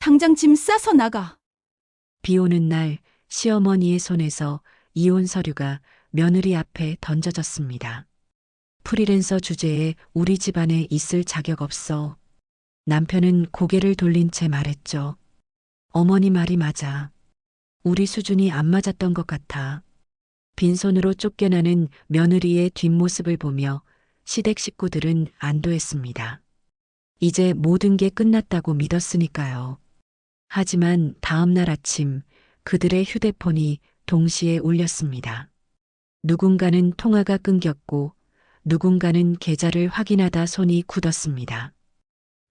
당장 짐 싸서 나가. 비 오는 날 시어머니의 손에서 이혼 서류가 며느리 앞에 던져졌습니다. 프리랜서 주제에 우리 집안에 있을 자격 없어. 남편은 고개를 돌린 채 말했죠. 어머니 말이 맞아. 우리 수준이 안 맞았던 것 같아. 빈손으로 쫓겨나는 며느리의 뒷모습을 보며 시댁 식구들은 안도했습니다. 이제 모든 게 끝났다고 믿었으니까요. 하지만 다음 날 아침 그들의 휴대폰이 동시에 울렸습니다. 누군가는 통화가 끊겼고 누군가는 계좌를 확인하다 손이 굳었습니다.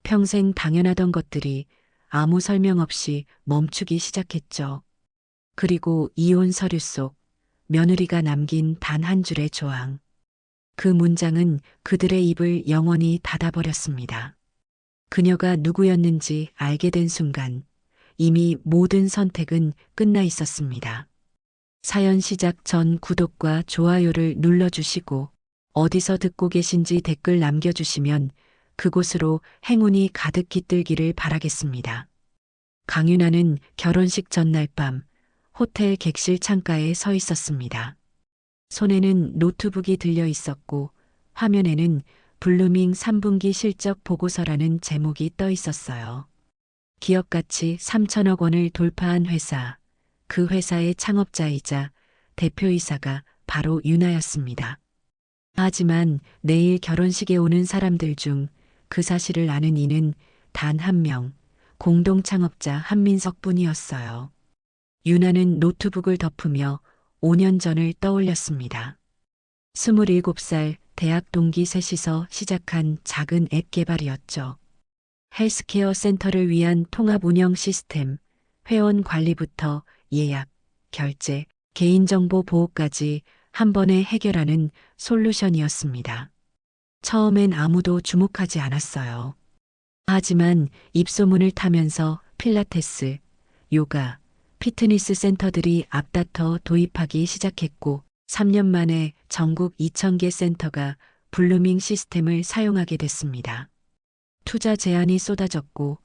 평생 당연하던 것들이 아무 설명 없이 멈추기 시작했죠. 그리고 이혼 서류 속 며느리가 남긴 단 한 줄의 조항. 그 문장은 그들의 입을 영원히 닫아버렸습니다. 그녀가 누구였는지 알게 된 순간 이미 모든 선택은 끝나 있었습니다. 사연 시작 전 구독과 좋아요를 눌러주시고 어디서 듣고 계신지 댓글 남겨주시면 그곳으로 행운이 가득 깃들기를 바라겠습니다. 강윤아는 결혼식 전날 밤 호텔 객실 창가에 서 있었습니다. 손에는 노트북이 들려 있었고 화면에는 블루밍 3분기 실적 보고서라는 제목이 떠 있었어요. 기업가치 3천억 원을 돌파한 회사, 그 회사의 창업자이자 대표이사가 바로 윤아였습니다. 하지만 내일 결혼식에 오는 사람들 중 그 사실을 아는 이는 단 한 명, 공동 창업자 한민석 뿐이었어요. 윤아는 노트북을 덮으며 5년 전을 떠올렸습니다. 27살 대학 동기 셋이서 시작한 작은 앱 개발이었죠. 헬스케어 센터를 위한 통합 운영 시스템, 회원 관리부터 예약, 결제, 개인정보 보호까지 한 번에 해결하는 솔루션이었습니다. 처음엔 아무도 주목하지 않았어요. 하지만 입소문을 타면서 필라테스, 요가, 피트니스 센터들이 앞다퉈 도입하기 시작했고 3년 만에 전국 2,000개 센터가 블루밍 시스템을 사용하게 됐습니다. 투자 제안이 쏟아졌고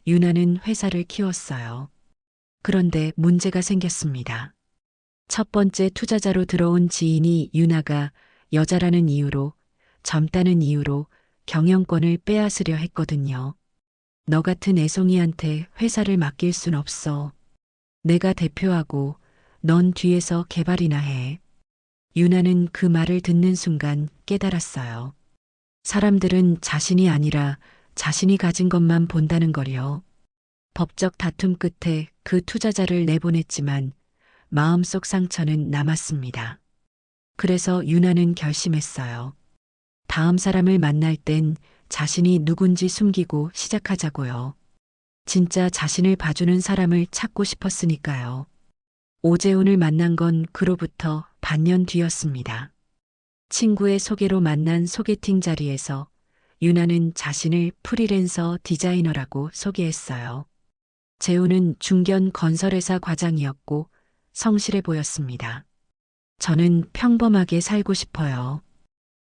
윤아는 회사를 키웠어요. 그런데 문제가 생겼습니다. 첫 번째 투자자로 들어온 지인이 윤아가 여자라는 이유로, 젊다는 이유로 경영권을 빼앗으려 했거든요. 너 같은 애송이한테 회사를 맡길 순 없어. 내가 대표하고 넌 뒤에서 개발이나 해. 윤아는 그 말을 듣는 순간 깨달았어요. 사람들은 자신이 아니라 자신이 가진 것만 본다는 거요. 법적 다툼 끝에 그 투자자를 내보냈지만 마음속 상처는 남았습니다. 그래서 윤아는 결심했어요. 다음 사람을 만날 땐 자신이 누군지 숨기고 시작하자고요. 진짜 자신을 봐주는 사람을 찾고 싶었으니까요. 오재훈을 만난 건 그로부터 반년 뒤였습니다. 친구의 소개로 만난 소개팅 자리에서 윤아는 자신을 프리랜서 디자이너라고 소개했어요. 재훈은 중견 건설회사 과장이었고 성실해 보였습니다. 저는 평범하게 살고 싶어요.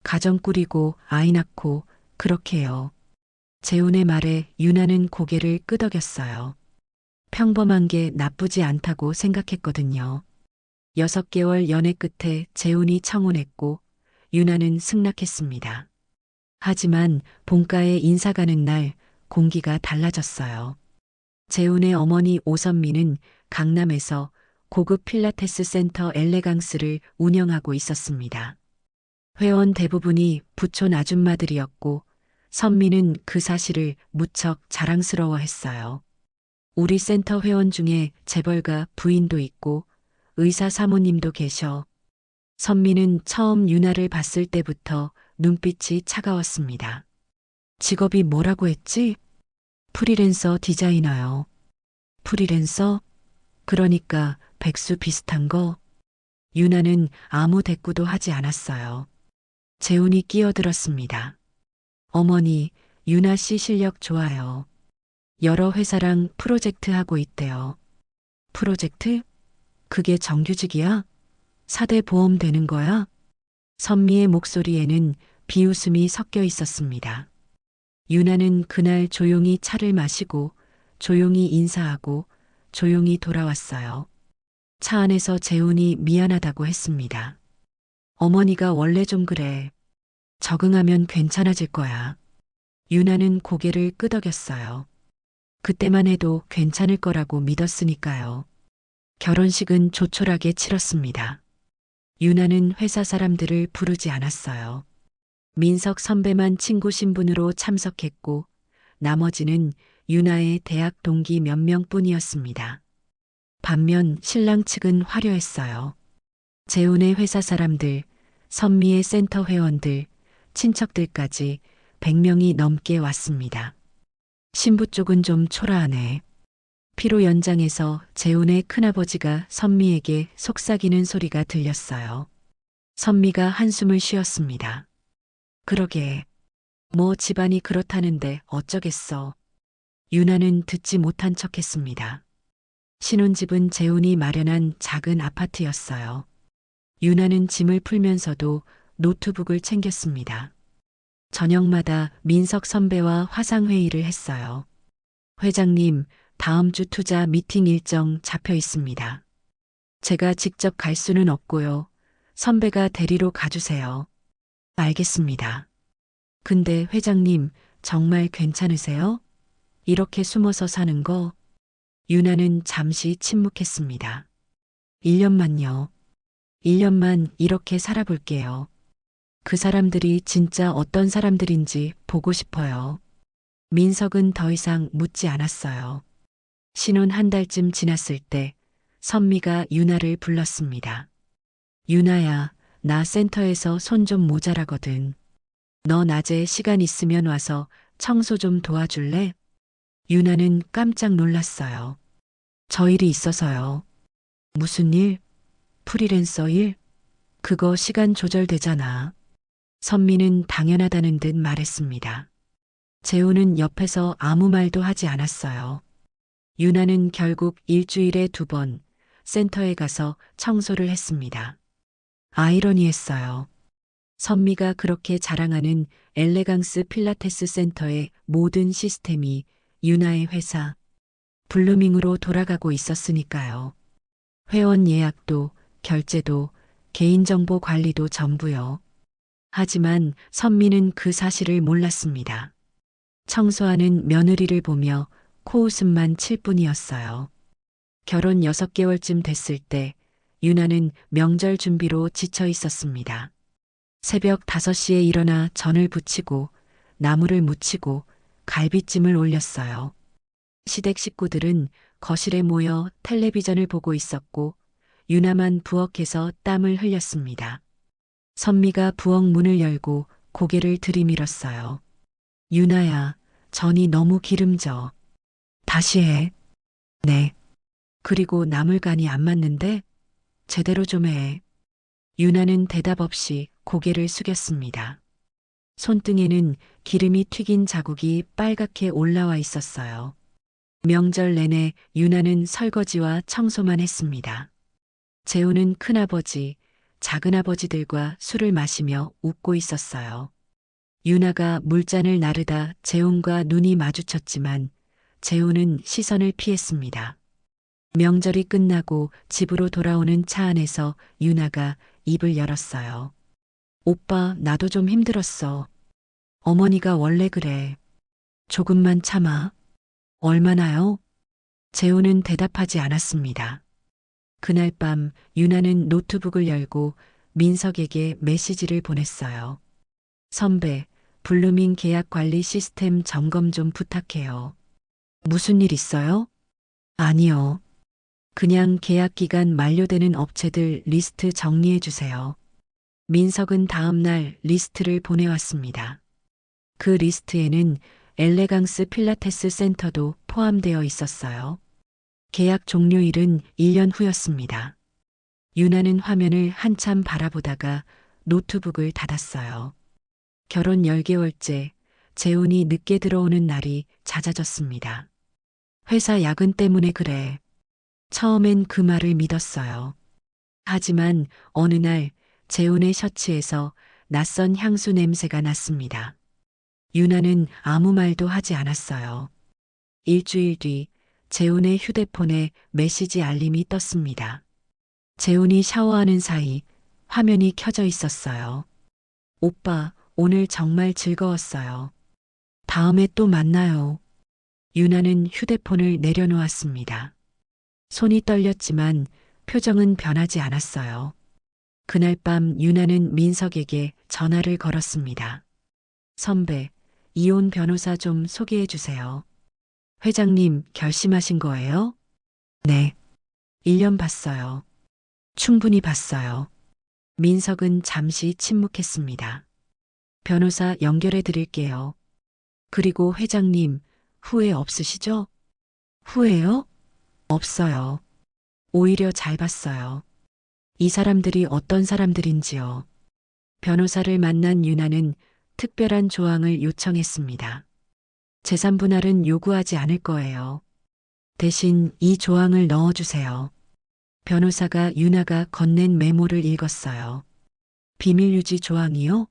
가정 꾸리고 아이 낳고 그렇게요. 재훈의 말에 윤아는 고개를 끄덕였어요. 평범한 게 나쁘지 않다고 생각했거든요. 6개월 연애 끝에 재훈이 청혼했고 윤아는 승낙했습니다. 하지만 본가에 인사 가는 날 공기가 달라졌어요. 재훈의 어머니 오선미는 강남에서 고급 필라테스 센터 엘레강스를 운영하고 있었습니다. 회원 대부분이 부촌 아줌마들이었고 선미는 그 사실을 무척 자랑스러워했어요. 우리 센터 회원 중에 재벌가 부인도 있고 의사 사모님도 계셔. 선미는 처음 윤아를 봤을 때부터 눈빛이 차가웠습니다. 직업이 뭐라고 했지? 프리랜서 디자이너요. 프리랜서? 그러니까 백수 비슷한 거? 윤아는 아무 대꾸도 하지 않았어요. 재훈이 끼어들었습니다. 어머니, 윤아 씨 실력 좋아요. 여러 회사랑 프로젝트 하고 있대요. 프로젝트? 그게 정규직이야? 4대 보험 되는 거야? 선미의 목소리에는 비웃음이 섞여 있었습니다. 윤아는 그날 조용히 차를 마시고 조용히 인사하고 조용히 돌아왔어요. 차 안에서 재훈이 미안하다고 했습니다. 어머니가 원래 좀 그래. 적응하면 괜찮아질 거야. 유나는 고개를 끄덕였어요. 그때만 해도 괜찮을 거라고 믿었으니까요. 결혼식은 조촐하게 치렀습니다. 유나는 회사 사람들을 부르지 않았어요. 민석 선배만 친구 신분으로 참석했고 나머지는 유나의 대학 동기 몇 명뿐이었습니다. 반면 신랑 측은 화려했어요. 재훈의 회사 사람들, 선미의 센터 회원들, 친척들까지 100명이 넘게 왔습니다. 신부 쪽은 좀 초라하네. 피로 연장에서 재훈의 큰아버지가 선미에게 속삭이는 소리가 들렸어요. 선미가 한숨을 쉬었습니다. 그러게. 뭐 집안이 그렇다는데 어쩌겠어. 유나는 듣지 못한 척했습니다. 신혼집은 재훈이 마련한 작은 아파트였어요. 유나는 짐을 풀면서도 노트북을 챙겼습니다. 저녁마다 민석 선배와 화상회의를 했어요. 회장님, 다음 주 투자 미팅 일정 잡혀 있습니다. 제가 직접 갈 수는 없고요. 선배가 데리러 가주세요. 알겠습니다. 근데 회장님, 정말 괜찮으세요? 이렇게 숨어서 사는 거? 유나는 잠시 침묵했습니다. 1년만요. 1년만 이렇게 살아볼게요. 그 사람들이 진짜 어떤 사람들인지 보고 싶어요. 민석은 더 이상 묻지 않았어요. 신혼 한 달쯤 지났을 때 선미가 유나를 불렀습니다. 유나야, 나 센터에서 손 좀 모자라거든. 너 낮에 시간 있으면 와서 청소 좀 도와줄래? 유나는 깜짝 놀랐어요. 저 일이 있어서요. 무슨 일? 프리랜서 일? 그거 시간 조절되잖아. 선미는 당연하다는 듯 말했습니다. 재훈은 옆에서 아무 말도 하지 않았어요. 유나는 결국 일주일에 2번 센터에 가서 청소를 했습니다. 아이러니했어요. 선미가 그렇게 자랑하는 엘레강스 필라테스 센터의 모든 시스템이 유나의 회사 블루밍으로 돌아가고 있었으니까요. 회원 예약도 결제도 개인정보 관리도 전부요. 하지만 선미는 그 사실을 몰랐습니다. 청소하는 며느리를 보며 코웃음만 칠 뿐이었어요. 결혼 6개월쯤 됐을 때 유나는 명절 준비로 지쳐 있었습니다. 새벽 5시에 일어나 전을 부치고 나물을 무치고 갈비찜을 올렸어요. 시댁 식구들은 거실에 모여 텔레비전을 보고 있었고 유나만 부엌에서 땀을 흘렸습니다. 선미가 부엌 문을 열고 고개를 들이밀었어요. 유나야, 전이 너무 기름져. 다시 해. 네. 그리고 나물간이 안 맞는데? 제대로 좀 해. 유나는 대답 없이 고개를 숙였습니다. 손등에는 기름이 튀긴 자국이 빨갛게 올라와 있었어요. 명절 내내 유나는 설거지와 청소만 했습니다. 재훈은 큰아버지, 작은아버지들과 술을 마시며 웃고 있었어요. 유나가 물잔을 나르다 재훈과 눈이 마주쳤지만 재훈은 시선을 피했습니다. 명절이 끝나고 집으로 돌아오는 차 안에서 유나가 입을 열었어요. 오빠, 나도 좀 힘들었어. 어머니가 원래 그래. 조금만 참아. 얼마나요? 재훈은 대답하지 않았습니다. 그날 밤 유나는 노트북을 열고 민석에게 메시지를 보냈어요. 선배, 블루밍 계약 관리 시스템 점검 좀 부탁해요. 무슨 일 있어요? 아니요. 그냥 계약 기간 만료되는 업체들 리스트 정리해 주세요. 민석은 다음 날 리스트를 보내왔습니다. 그 리스트에는 엘레강스 필라테스 센터도 포함되어 있었어요. 계약 종료일은 1년 후였습니다. 유나는 화면을 한참 바라보다가 노트북을 닫았어요. 결혼 10개월째 재훈이 늦게 들어오는 날이 잦아졌습니다. 회사 야근 때문에 그래. 처음엔 그 말을 믿었어요. 하지만 어느 날 재훈의 셔츠에서 낯선 향수 냄새가 났습니다. 유나는 아무 말도 하지 않았어요. 일주일 뒤 재훈의 휴대폰에 메시지 알림이 떴습니다. 재훈이 샤워하는 사이 화면이 켜져 있었어요. 오빠, 오늘 정말 즐거웠어요. 다음에 또 만나요. 유나는 휴대폰을 내려놓았습니다. 손이 떨렸지만 표정은 변하지 않았어요. 그날 밤 유나는 민석에게 전화를 걸었습니다. 선배, 이혼 변호사 좀 소개해 주세요. 회장님, 결심하신 거예요? 네. 1년 봤어요. 충분히 봤어요. 민석은 잠시 침묵했습니다. 변호사 연결해 드릴게요. 그리고 회장님, 후회 없으시죠? 후회요? 없어요. 오히려 잘 봤어요. 이 사람들이 어떤 사람들인지요. 변호사를 만난 유나는 특별한 조항을 요청했습니다. 재산 분할은 요구하지 않을 거예요. 대신 이 조항을 넣어주세요. 변호사가 유나가 건넨 메모를 읽었어요. 비밀 유지 조항이요?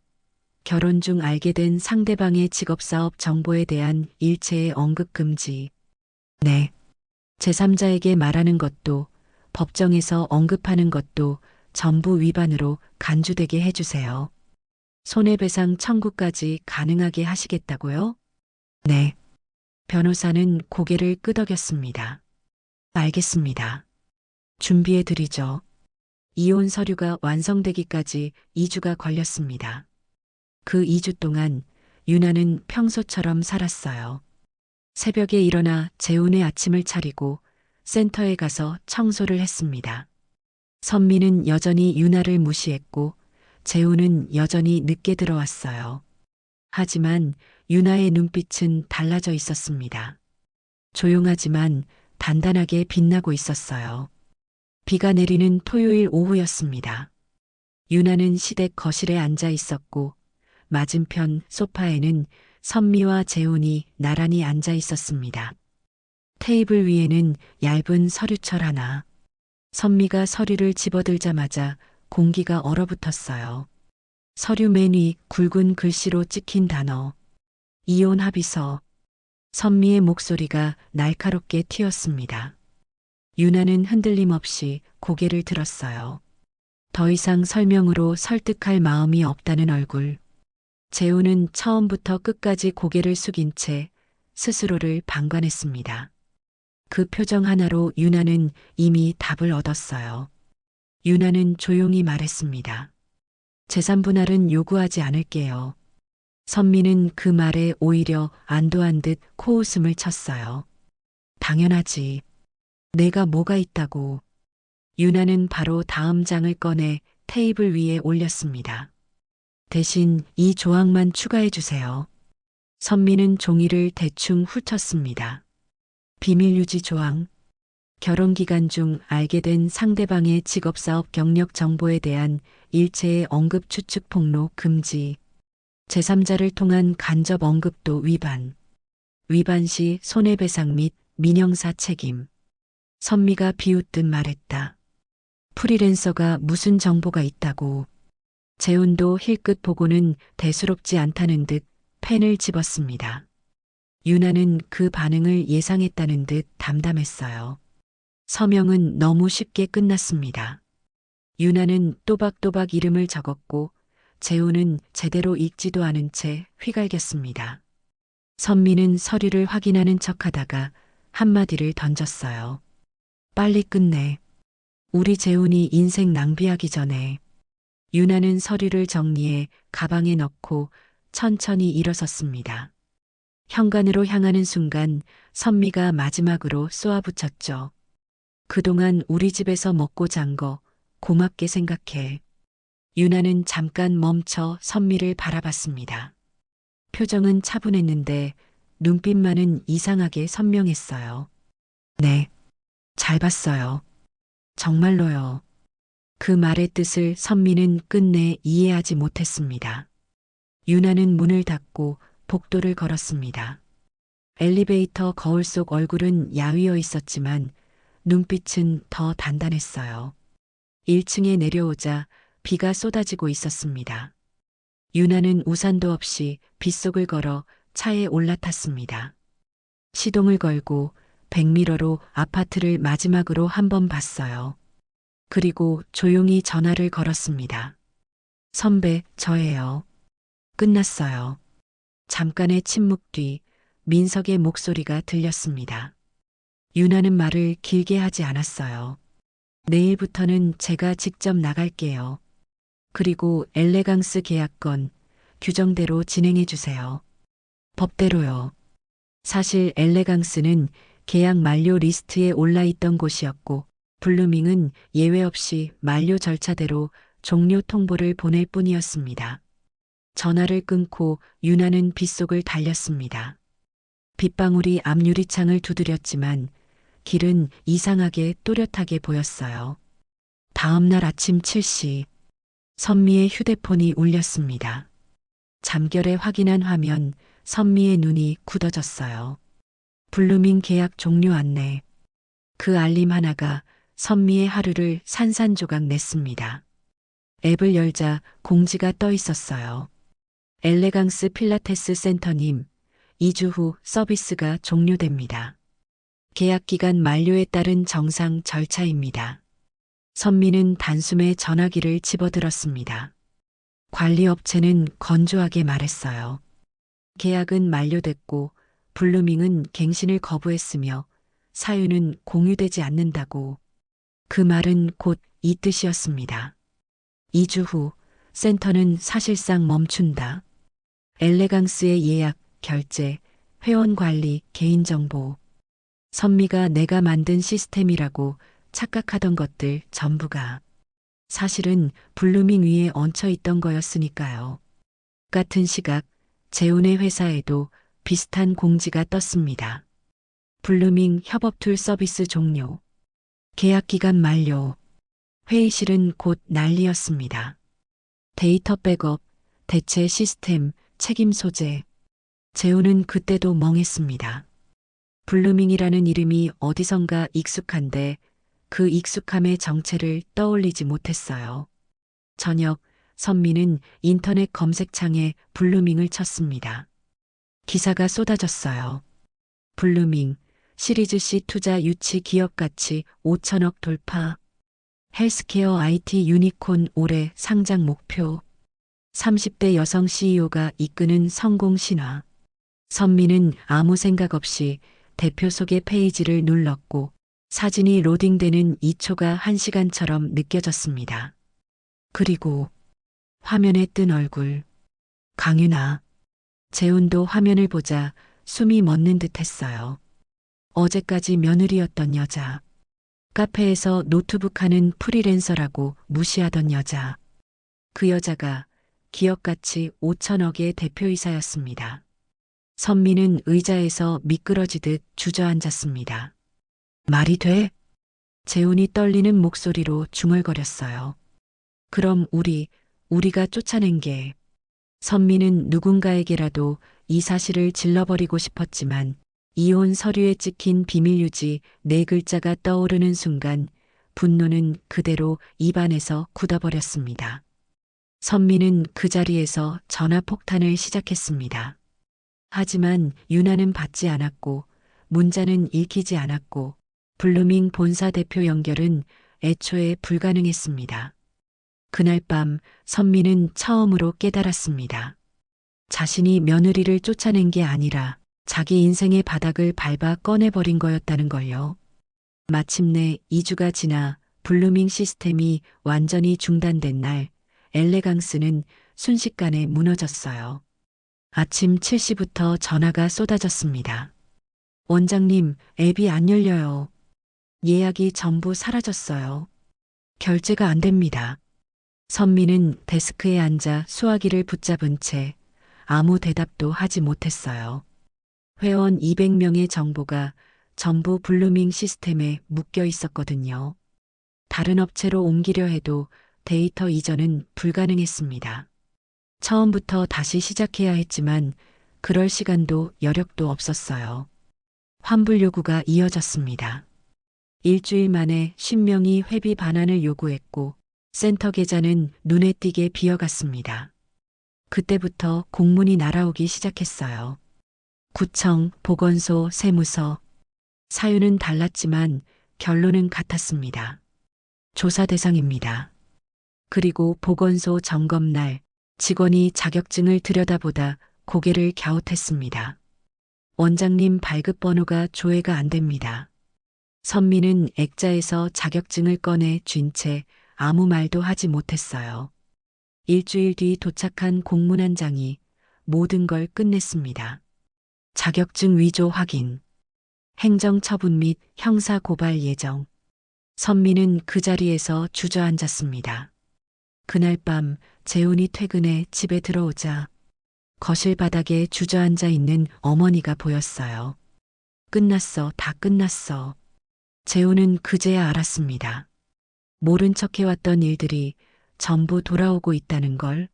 결혼 중 알게 된 상대방의 직업사업 정보에 대한 일체의 언급 금지. 네. 제3자에게 말하는 것도 법정에서 언급하는 것도 전부 위반으로 간주되게 해주세요. 손해배상 청구까지 가능하게 하시겠다고요? 네. 변호사는 고개를 끄덕였습니다. 알겠습니다. 준비해 드리죠. 이혼 서류가 완성되기까지 2주가 걸렸습니다. 그 2주 동안 유나는 평소처럼 살았어요. 새벽에 일어나 재훈의 아침을 차리고 센터에 가서 청소를 했습니다. 선미는 여전히 유나를 무시했고 재훈은 여전히 늦게 들어왔어요. 하지만 유나의 눈빛은 달라져 있었습니다. 조용하지만 단단하게 빛나고 있었어요. 비가 내리는 토요일 오후였습니다. 유나는 시댁 거실에 앉아 있었고 맞은편 소파에는 선미와 재훈이 나란히 앉아 있었습니다. 테이블 위에는 얇은 서류철 하나. 선미가 서류를 집어들자마자 공기가 얼어붙었어요. 서류 맨 위 굵은 글씨로 찍힌 단어. 이혼 합의서. 선미의 목소리가 날카롭게 튀었습니다. 유나는 흔들림 없이 고개를 들었어요. 더 이상 설명으로 설득할 마음이 없다는 얼굴. 재훈은 처음부터 끝까지 고개를 숙인 채 스스로를 방관했습니다. 그 표정 하나로 유나는 이미 답을 얻었어요. 유나는 조용히 말했습니다. 재산 분할은 요구하지 않을게요. 선미는 그 말에 오히려 안도한 듯 코웃음을 쳤어요. 당연하지. 내가 뭐가 있다고. 유나는 바로 다음 장을 꺼내 테이블 위에 올렸습니다. 대신 이 조항만 추가해 주세요. 선미는 종이를 대충 훑었습니다. 비밀 유지 조항. 결혼 기간 중 알게 된 상대방의 직업사업 경력 정보에 대한 일체의 언급 추측 폭로 금지. 제3자를 통한 간접 언급도 위반. 위반 시 손해배상 및 민형사 책임. 선미가 비웃듯 말했다. 프리랜서가 무슨 정보가 있다고. 재훈도 힐끗 보고는 대수롭지 않다는 듯 펜을 집었습니다. 유나는 그 반응을 예상했다는 듯 담담했어요. 서명은 너무 쉽게 끝났습니다. 유나는 또박또박 이름을 적었고 재훈은 제대로 읽지도 않은 채 휘갈겼습니다. 선미는 서류를 확인하는 척하다가 한마디를 던졌어요. 빨리 끝내. 우리 재훈이 인생 낭비하기 전에. 유나는 서류를 정리해 가방에 넣고 천천히 일어섰습니다. 현관으로 향하는 순간 선미가 마지막으로 쏘아붙였죠. 그동안 우리 집에서 먹고 잔 거 고맙게 생각해. 유나는 잠깐 멈춰 선미를 바라봤습니다. 표정은 차분했는데 눈빛만은 이상하게 선명했어요. 네, 잘 봤어요. 정말로요. 그 말의 뜻을 선미는 끝내 이해하지 못했습니다. 유나는 문을 닫고 복도를 걸었습니다. 엘리베이터 거울 속 얼굴은 야위어 있었지만 눈빛은 더 단단했어요. 1층에 내려오자 비가 쏟아지고 있었습니다. 유나는 우산도 없이 빗속을 걸어 차에 올라탔습니다. 시동을 걸고 백미러로 아파트를 마지막으로 한 번 봤어요. 그리고 조용히 전화를 걸었습니다. 선배, 저예요. 끝났어요. 잠깐의 침묵 뒤 민석의 목소리가 들렸습니다. 유나는 말을 길게 하지 않았어요. 내일부터는 제가 직접 나갈게요. 그리고 엘레강스 계약건 규정대로 진행해 주세요. 법대로요. 사실 엘레강스는 계약 만료 리스트에 올라 있던 곳이었고 블루밍은 예외 없이 만료 절차대로 종료 통보를 보낼 뿐이었습니다. 전화를 끊고 유나는 빗속을 달렸습니다. 빗방울이 앞유리창을 두드렸지만 길은 이상하게 또렷하게 보였어요. 다음 날 아침 7시 선미의 휴대폰이 울렸습니다. 잠결에 확인한 화면, 선미의 눈이 굳어졌어요. 블루밍 계약 종료 안내. 그 알림 하나가 선미의 하루를 산산조각 냈습니다. 앱을 열자 공지가 떠 있었어요. 엘레강스 필라테스 센터님, 2주 후 서비스가 종료됩니다. 계약 기간 만료에 따른 정상 절차입니다. 선미는 단숨에 전화기를 집어들었습니다. 관리업체는 건조하게 말했어요. 계약은 만료됐고 블루밍은 갱신을 거부했으며 사유는 공유되지 않는다고. 그 말은 곧 이 뜻이었습니다. 2주 후 센터는 사실상 멈춘다. 엘레강스의 예약, 결제, 회원 관리, 개인정보. 선미가 내가 만든 시스템이라고 착각하던 것들 전부가 사실은 블루밍 위에 얹혀 있던 거였으니까요. 같은 시각 재훈의 회사에도 비슷한 공지가 떴습니다. 블루밍 협업툴 서비스 종료. 계약 기간 만료. 회의실은 곧 난리였습니다. 데이터 백업, 대체 시스템, 책임 소재. 재훈은 그때도 멍했습니다. 블루밍이라는 이름이 어디선가 익숙한데 그 익숙함의 정체를 떠올리지 못했어요. 저녁, 선미는 인터넷 검색창에 블루밍을 쳤습니다. 기사가 쏟아졌어요. 블루밍, 시리즈 C 투자 유치 기업 가치 5천억 돌파. 헬스케어 IT 유니콘 올해 상장 목표. 30대 여성 CEO가 이끄는 성공 신화. 선미는 아무 생각 없이 대표 소개 페이지를 눌렀고 사진이 로딩되는 2초가 1시간처럼 느껴졌습니다. 그리고 화면에 뜬 얼굴. 강윤아. 재훈도 화면을 보자 숨이 멎는 듯 했어요. 어제까지 며느리였던 여자. 카페에서 노트북 하는 프리랜서라고 무시하던 여자. 그 여자가 기업 가치 5천억의 대표이사였습니다. 선미는 의자에서 미끄러지듯 주저앉았습니다. 말이 돼? 재훈이 떨리는 목소리로 중얼거렸어요. 그럼 우리가 쫓아낸 게. 선미는 누군가에게라도 이 사실을 질러버리고 싶었지만 이혼 서류에 찍힌 비밀 유지 4글자가 떠오르는 순간 분노는 그대로 입안에서 굳어버렸습니다. 선미는 그 자리에서 전화 폭탄을 시작했습니다. 하지만 유나는 받지 않았고 문자는 읽히지 않았고 블루밍 본사 대표 연결은 애초에 불가능했습니다. 그날 밤 선미는 처음으로 깨달았습니다. 자신이 며느리를 쫓아낸 게 아니라 자기 인생의 바닥을 밟아 꺼내버린 거였다는 걸요. 마침내 2주가 지나 블루밍 시스템이 완전히 중단된 날 엘레강스는 순식간에 무너졌어요. 아침 7시부터 전화가 쏟아졌습니다. 원장님, 앱이 안 열려요. 예약이 전부 사라졌어요. 결제가 안 됩니다. 선미는 데스크에 앉아 수화기를 붙잡은 채 아무 대답도 하지 못했어요. 회원 200명의 정보가 전부 블루밍 시스템에 묶여 있었거든요. 다른 업체로 옮기려 해도 데이터 이전은 불가능했습니다. 처음부터 다시 시작해야 했지만 그럴 시간도 여력도 없었어요. 환불 요구가 이어졌습니다. 일주일 만에 10명이 회비 반환을 요구했고 센터 계좌는 눈에 띄게 비어갔습니다. 그때부터 공문이 날아오기 시작했어요. 구청, 보건소, 세무서. 사유는 달랐지만 결론은 같았습니다. 조사 대상입니다. 그리고 보건소 점검날 직원이 자격증을 들여다보다 고개를 갸웃했습니다. 원장님 발급 번호가 조회가 안 됩니다. 선미는 액자에서 자격증을 꺼내 쥔 채 아무 말도 하지 못했어요. 일주일 뒤 도착한 공문 한 장이 모든 걸 끝냈습니다. 자격증 위조 확인, 행정처분 및 형사고발 예정. 선미는 그 자리에서 주저앉았습니다. 그날 밤 재훈이 퇴근해 집에 들어오자 거실 바닥에 주저앉아 있는 어머니가 보였어요. 끝났어, 다 끝났어. 재훈은 그제야 알았습니다. 모른 척 해왔던 일들이 전부 돌아오고 있다는 걸.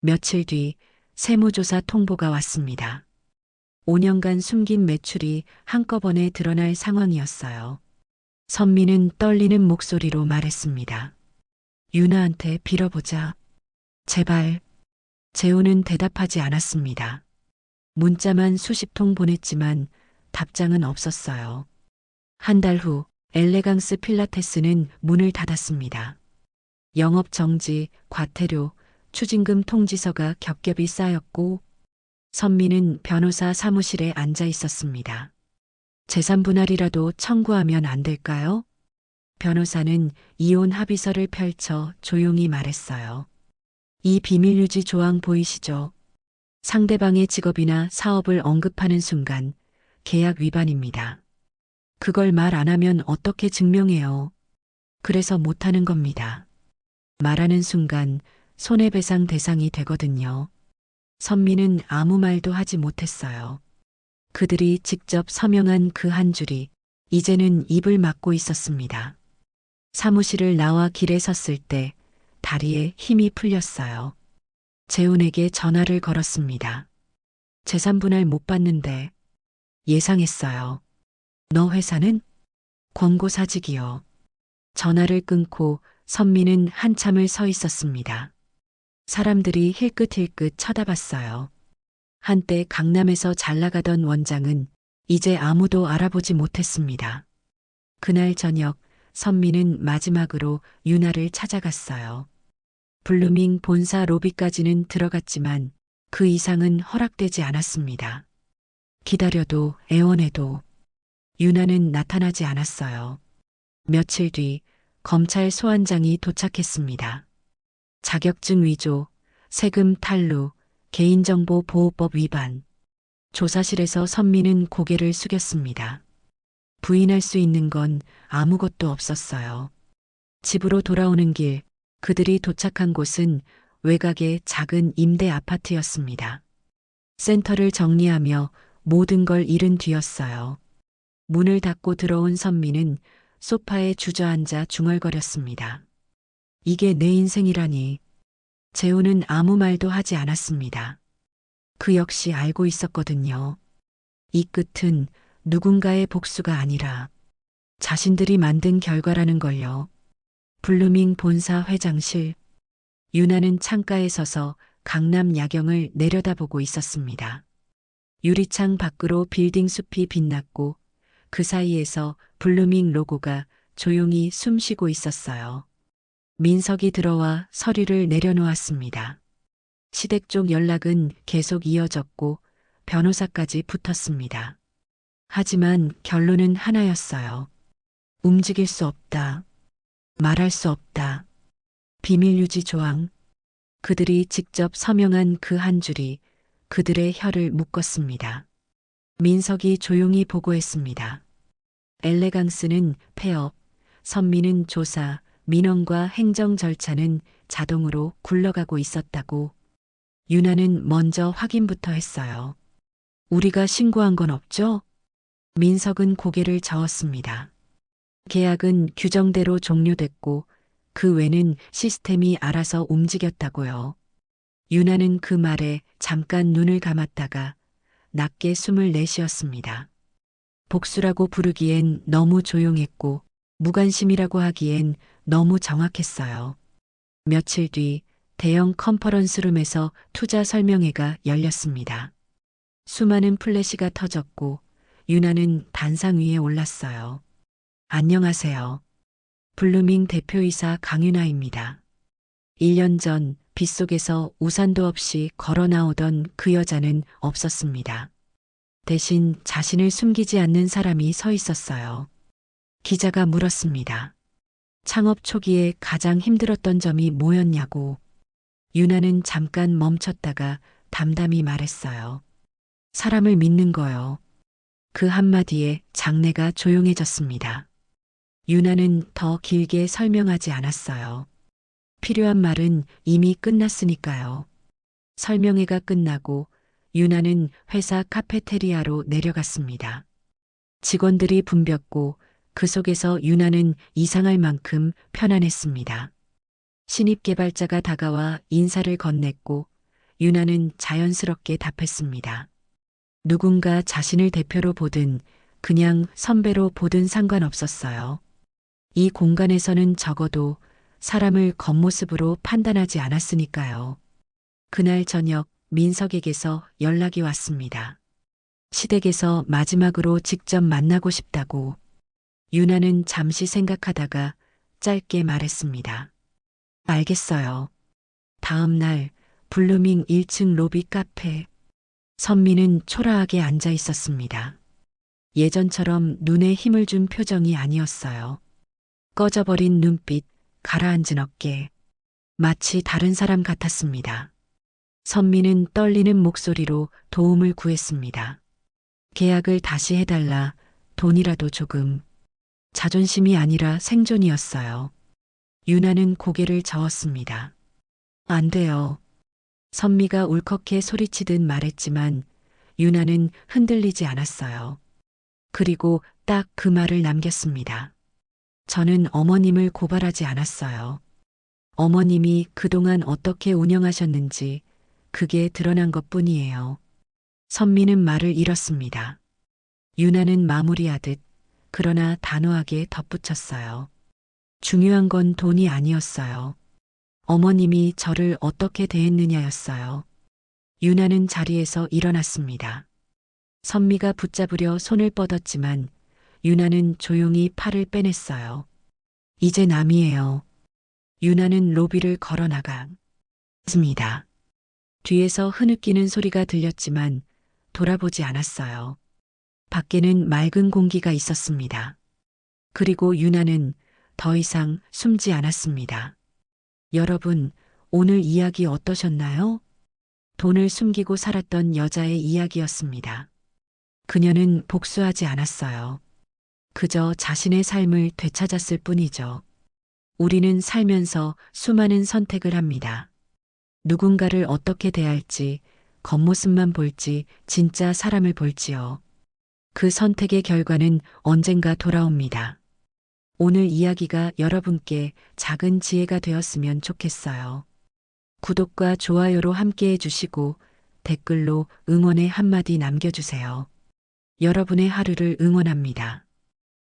며칠 뒤 세무조사 통보가 왔습니다. 5년간 숨긴 매출이 한꺼번에 드러날 상황이었어요. 선미는 떨리는 목소리로 말했습니다. 유나한테 빌어보자. 제발. 재훈은 대답하지 않았습니다. 문자만 수십 통 보냈지만 답장은 없었어요. 한 달 후 엘레강스 필라테스는 문을 닫았습니다. 영업 정지, 과태료, 추징금 통지서가 겹겹이 쌓였고 선미는 변호사 사무실에 앉아 있었습니다. 재산 분할이라도 청구하면 안 될까요? 변호사는 이혼 합의서를 펼쳐 조용히 말했어요. 이 비밀유지 조항 보이시죠? 상대방의 직업이나 사업을 언급하는 순간 계약 위반입니다. 그걸 말 안 하면 어떻게 증명해요? 그래서 못하는 겁니다. 말하는 순간 손해배상 대상이 되거든요. 선미는 아무 말도 하지 못했어요. 그들이 직접 서명한 그 한 줄이 이제는 입을 막고 있었습니다. 사무실을 나와 길에 섰을 때 다리에 힘이 풀렸어요. 재훈에게 전화를 걸었습니다. 재산 분할 못 받는데. 예상했어요. 너 회사는? 권고사직이요. 전화를 끊고 선미는 한참을 서 있었습니다. 사람들이 힐끗힐끗 쳐다봤어요. 한때 강남에서 잘 나가던 원장은 이제 아무도 알아보지 못했습니다. 그날 저녁 선미는 마지막으로 유나를 찾아갔어요. 블루밍 본사 로비까지는 들어갔지만 그 이상은 허락되지 않았습니다. 기다려도 애원해도 유나는 나타나지 않았어요. 며칠 뒤 검찰 소환장이 도착했습니다. 자격증 위조, 세금 탈루, 개인정보 보호법 위반. 조사실에서 선미는 고개를 숙였습니다. 부인할 수 있는 건 아무것도 없었어요. 집으로 돌아오는 길, 그들이 도착한 곳은 외곽의 작은 임대 아파트였습니다. 센터를 정리하며 모든 걸 잃은 뒤였어요. 문을 닫고 들어온 선미는 소파에 주저앉아 중얼거렸습니다. 이게 내 인생이라니. 재훈은 아무 말도 하지 않았습니다. 그 역시 알고 있었거든요. 이 끝은 누군가의 복수가 아니라 자신들이 만든 결과라는 걸요. 블루밍 본사 회장실. 유나는 창가에 서서 강남 야경을 내려다보고 있었습니다. 유리창 밖으로 빌딩 숲이 빛났고 그 사이에서 블루밍 로고가 조용히 숨쉬고 있었어요. 민석이 들어와 서류를 내려놓았습니다. 시댁 쪽 연락은 계속 이어졌고 변호사까지 붙었습니다. 하지만 결론은 하나였어요. 움직일 수 없다. 말할 수 없다. 비밀유지 조항. 그들이 직접 서명한 그 한 줄이 그들의 혀를 묶었습니다. 민석이 조용히 보고했습니다. 엘레강스는 폐업, 선미는 조사, 민원과 행정 절차는 자동으로 굴러가고 있었다고. 유나는 먼저 확인부터 했어요. 우리가 신고한 건 없죠? 민석은 고개를 저었습니다. 계약은 규정대로 종료됐고 그 외는 시스템이 알아서 움직였다고요. 유나는 그 말에 잠깐 눈을 감았다가 낮게 숨을 내쉬었습니다. 복수라고 부르기엔 너무 조용했고 무관심이라고 하기엔 너무 정확했어요. 며칠 뒤 대형 컨퍼런스룸에서 투자 설명회가 열렸습니다. 수많은 플래시가 터졌고 유나는 단상 위에 올랐어요. 안녕하세요. 블루밍 대표이사 강유나입니다. 1년 전 빗속에서 우산도 없이 걸어 나오던 그 여자는 없었습니다. 대신 자신을 숨기지 않는 사람이 서 있었어요. 기자가 물었습니다. 창업 초기에 가장 힘들었던 점이 뭐였냐고. 유나는 잠깐 멈췄다가 담담히 말했어요. 사람을 믿는 거요. 그 한마디에 장내가 조용해졌습니다. 유나는 더 길게 설명하지 않았어요. 필요한 말은 이미 끝났으니까요. 설명회가 끝나고 유나는 회사 카페테리아로 내려갔습니다. 직원들이 붐볐고 그 속에서 유나는 이상할 만큼 편안했습니다. 신입 개발자가 다가와 인사를 건넸고 유나는 자연스럽게 답했습니다. 누군가 자신을 대표로 보든 그냥 선배로 보든 상관없었어요. 이 공간에서는 적어도 사람을 겉모습으로 판단하지 않았으니까요. 그날 저녁 민석에게서 연락이 왔습니다. 시댁에서 마지막으로 직접 만나고 싶다고. 유나는 잠시 생각하다가 짧게 말했습니다. 알겠어요. 다음 날 블루밍 1층 로비 카페. 선미는 초라하게 앉아 있었습니다. 예전처럼 눈에 힘을 준 표정이 아니었어요. 꺼져버린 눈빛, 가라앉은 어깨. 마치 다른 사람 같았습니다. 선미는 떨리는 목소리로 도움을 구했습니다. 계약을 다시 해달라. 돈이라도 조금. 자존심이 아니라 생존이었어요. 유나는 고개를 저었습니다. 안 돼요. 선미가 울컥해 소리치듯 말했지만 유나는 흔들리지 않았어요. 그리고 딱 그 말을 남겼습니다. 저는 어머님을 고발하지 않았어요. 어머님이 그동안 어떻게 운영하셨는지 그게 드러난 것뿐이에요. 선미는 말을 잃었습니다. 유나는 마무리하듯 그러나 단호하게 덧붙였어요. 중요한 건 돈이 아니었어요. 어머님이 저를 어떻게 대했느냐였어요. 유나는 자리에서 일어났습니다. 선미가 붙잡으려 손을 뻗었지만 유나는 조용히 팔을 빼냈어요. 이제 남이에요. 유나는 로비를 걸어 나갔습니다. 뒤에서 흐느끼는 소리가 들렸지만 돌아보지 않았어요. 밖에는 맑은 공기가 있었습니다. 그리고 유나는 더 이상 숨지 않았습니다. 여러분, 오늘 이야기 어떠셨나요? 돈을 숨기고 살았던 여자의 이야기였습니다. 그녀는 복수하지 않았어요. 그저 자신의 삶을 되찾았을 뿐이죠. 우리는 살면서 수많은 선택을 합니다. 누군가를 어떻게 대할지, 겉모습만 볼지, 진짜 사람을 볼지요. 그 선택의 결과는 언젠가 돌아옵니다. 오늘 이야기가 여러분께 작은 지혜가 되었으면 좋겠어요. 구독과 좋아요로 함께 해주시고 댓글로 응원의 한마디 남겨주세요. 여러분의 하루를 응원합니다.